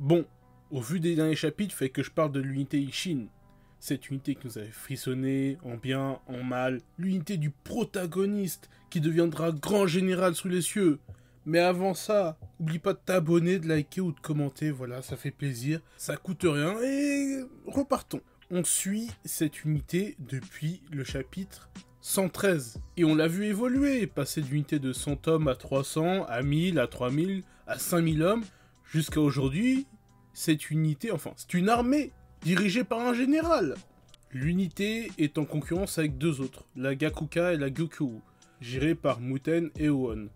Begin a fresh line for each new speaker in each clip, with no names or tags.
Bon, au vu des derniers chapitres, fait que je parle de l'unité Ishin. Cette unité qui nous avait frissonné, en bien, en mal. L'unité du protagoniste, qui deviendra grand général sous les cieux. Mais avant ça, oublie pas de t'abonner, de liker ou de commenter, voilà, ça fait plaisir. Ça coûte rien, et repartons. On suit cette unité depuis le chapitre 113. Et on l'a vu évoluer, passer d'unité de 100 hommes à 300, à 1000, à 3000, à 5000 hommes, jusqu'à aujourd'hui, cette unité, enfin, c'est une armée dirigée par un général. L'unité est en concurrence avec deux autres, la Gakuka et la Gyokyu, gérées par Muten et Oon.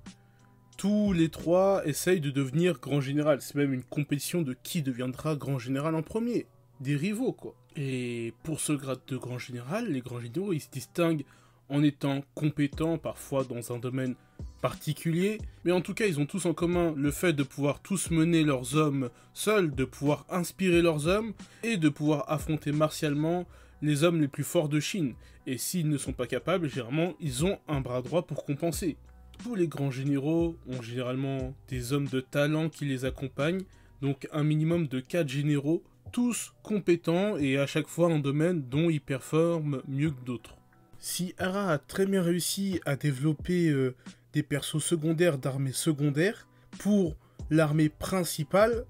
Tous les trois essayent de devenir grand général, c'est même une compétition de qui deviendra grand général en premier. Des rivaux, quoi. Et pour ce grade de grand général, les grands généraux, ils se distinguent en étant compétents, parfois dans un domaine particulier, mais en tout cas, ils ont tous en commun le fait de pouvoir tous mener leurs hommes seuls, de pouvoir inspirer leurs hommes, et de pouvoir affronter martialement les hommes les plus forts de Chine. Et s'ils ne sont pas capables, généralement, ils ont un bras droit pour compenser. Tous les grands généraux ont généralement des hommes de talent qui les accompagnent, donc un minimum de 4 généraux, tous compétents et à chaque fois un domaine dont ils performent mieux que d'autres. Si Hara a très bien réussi à développer des persos secondaires d'armée secondaire, pour l'armée principale,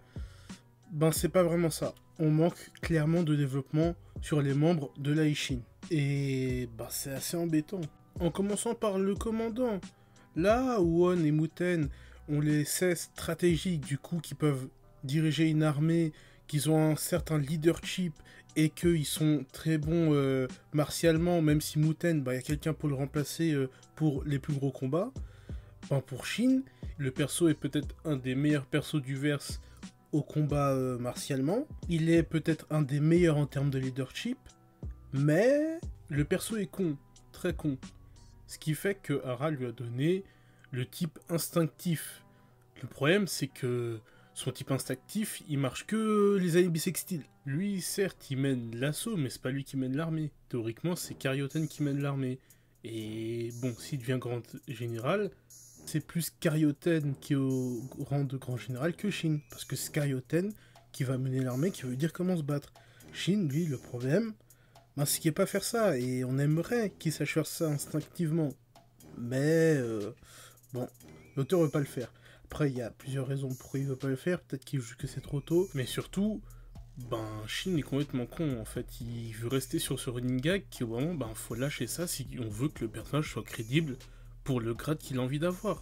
ben c'est pas vraiment ça. On manque clairement de développement sur les membres de la Ishin. Et ben c'est assez embêtant. En commençant par le commandant, là où Oon et Muten ont les 16 stratégiques du coup qui peuvent diriger une armée, qu'ils ont un certain leadership et qu'ils sont très bons martialement, même si Muten, il y a quelqu'un pour le remplacer pour les plus gros combats. Ben, pour Shin, le perso est peut-être un des meilleurs persos du verse au combat martialement. Il est peut-être un des meilleurs en termes de leadership, mais le perso est con, très con. Ce qui fait que Hara lui a donné le type instinctif. Le problème, c'est que son type instinctif, il marche que les années bissextiles. Lui, certes, il mène l'assaut, mais c'est pas lui qui mène l'armée. Théoriquement, c'est Karyoten qui mène l'armée. Et bon, s'il devient grand général, c'est plus Karyoten qui est au rang de grand général que Shin. Parce que c'est Karyoten qui va mener l'armée, qui veut dire comment se battre. Shin, lui, le problème, c'est qu'il ne pas faire ça. Et on aimerait qu'il sache faire ça instinctivement. Mais, bon, l'auteur veut pas le faire. Après, il y a plusieurs raisons pourquoi il veut pas le faire. Peut-être qu'il juge que c'est trop tôt. Mais surtout, Shin est complètement con. En fait, il veut rester sur ce running gag qui, au moment, faut lâcher ça si on veut que le personnage soit crédible pour le grade qu'il a envie d'avoir.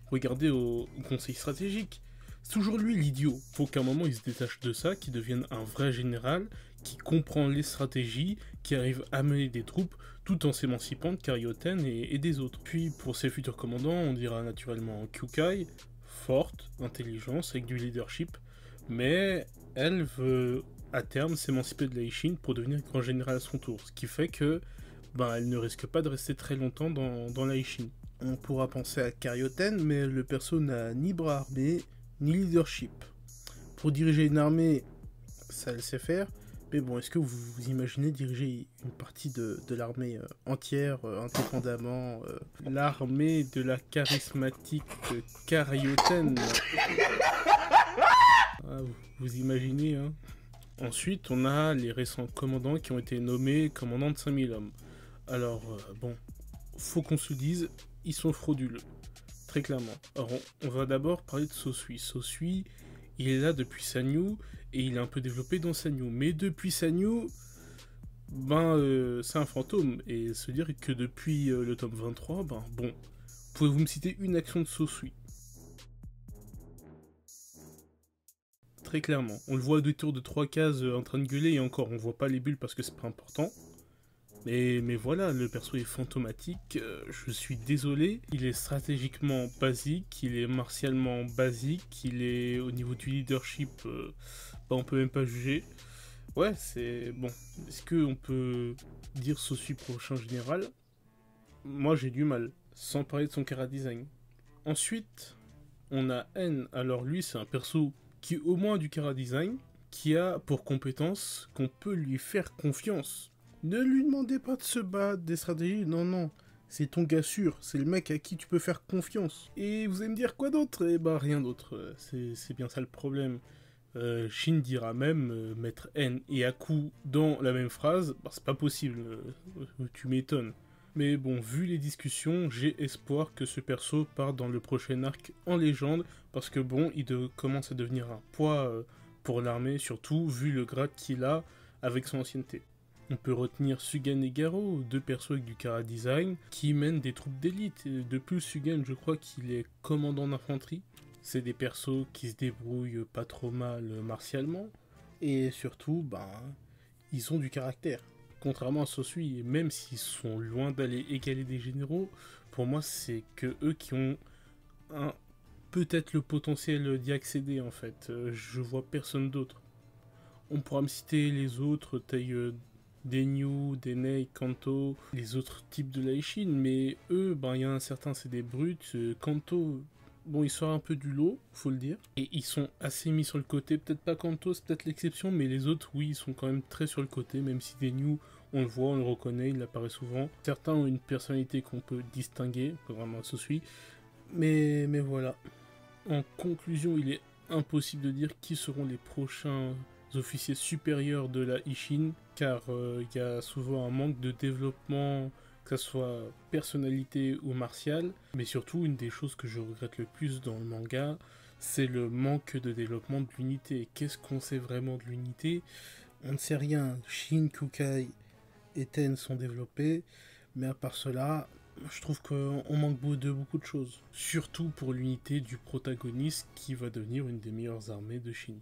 Regardez au conseil stratégique. C'est toujours lui l'idiot. Faut qu'à un moment, il se détache de ça, qu'il devienne un vrai général, qui comprend les stratégies, qui arrive à mener des troupes, tout en s'émancipant de Karyoten et des autres. Puis, pour ses futurs commandants, on dira naturellement Kyukai, forte, intelligence, avec du leadership, mais elle veut à terme s'émanciper de la Ishin pour devenir grand général à son tour, ce qui fait que elle ne risque pas de rester très longtemps dans la Ishin. On pourra penser à Karyoten, mais le perso n'a ni bras armés, ni leadership. Pour diriger une armée, ça elle sait faire, mais bon, est-ce que vous imaginez diriger une partie de l'armée entière, indépendamment l'armée de la charismatique Karyoten. Vous imaginez, hein. Ensuite, on a les récents commandants qui ont été nommés commandants de 5000 hommes. Alors, faut qu'on se dise, ils sont frauduleux. Très clairement. Alors, on va d'abord parler de Sosui. Sosui, il est là depuis Sanyu, et il est un peu développé dans Sanyu. Mais depuis Sanyu, c'est un fantôme. Et se dire que depuis le tome 23, pouvez-vous me citer une action de Sosui? Très clairement. On le voit à 2 tours de 3 cases en train de gueuler, et encore, on voit pas les bulles parce que c'est pas important. Mais voilà, le perso est fantomatique, je suis désolé. Il est stratégiquement basique, il est martialement basique, il est au niveau du leadership, on peut même pas juger. Ouais, c'est bon. Est-ce qu'on peut dire Sosui prochain général? Moi j'ai du mal, sans parler de son chara-design. Ensuite, on a N. Alors lui, c'est un perso qui au moins a du chara-design, qui a pour compétence qu'on peut lui faire confiance. Ne lui demandez pas de se battre, des stratégies, non. C'est ton gars sûr, c'est le mec à qui tu peux faire confiance. Et vous allez me dire quoi d'autre? Eh rien d'autre, c'est bien ça le problème. Shin dira même mettre N et Aku dans la même phrase, bah, c'est pas possible, tu m'étonnes. Mais bon, vu les discussions, j'ai espoir que ce perso parte dans le prochain arc en légende, parce que bon, commence à devenir un poids pour l'armée, surtout vu le grade qu'il a avec son ancienneté. On peut retenir Sugan et Garo, deux persos avec du chara design, qui mènent des troupes d'élite. De plus, Sugan, je crois qu'il est commandant d'infanterie. C'est des persos qui se débrouillent pas trop mal martialement. Et surtout, ben, ils ont du caractère. Contrairement à Sosui, et même s'ils sont loin d'aller égaler des généraux, pour moi, c'est que eux qui ont peut-être le potentiel d'y accéder en fait. Je vois personne d'autre. On pourra me citer les autres, taille Denyu, Denei, Kanto, les autres types de Laishin, mais eux, ben il y a un certain, c'est des brutes. Kanto, bon, il sort un peu du lot, faut le dire, et ils sont assez mis sur le côté. Peut-être pas Kanto, c'est peut-être l'exception, mais les autres, oui, ils sont quand même très sur le côté, même si Denyu, on le voit, on le reconnaît, il apparaît souvent. Certains ont une personnalité qu'on peut distinguer, vraiment ça suit, mais voilà. En conclusion, il est impossible de dire qui seront les prochains officiers supérieurs de la Ishin, car il y a souvent un manque de développement, que ce soit personnalité ou martial, mais surtout une des choses que je regrette le plus dans le manga, c'est le manque de développement de l'unité. Qu'est-ce qu'on sait vraiment de l'unité? On ne sait rien. Shin, Kukai et Ten sont développés, mais à part cela, je trouve qu'on manque de beaucoup de choses. Surtout pour l'unité du protagoniste qui va devenir une des meilleures armées de Shin.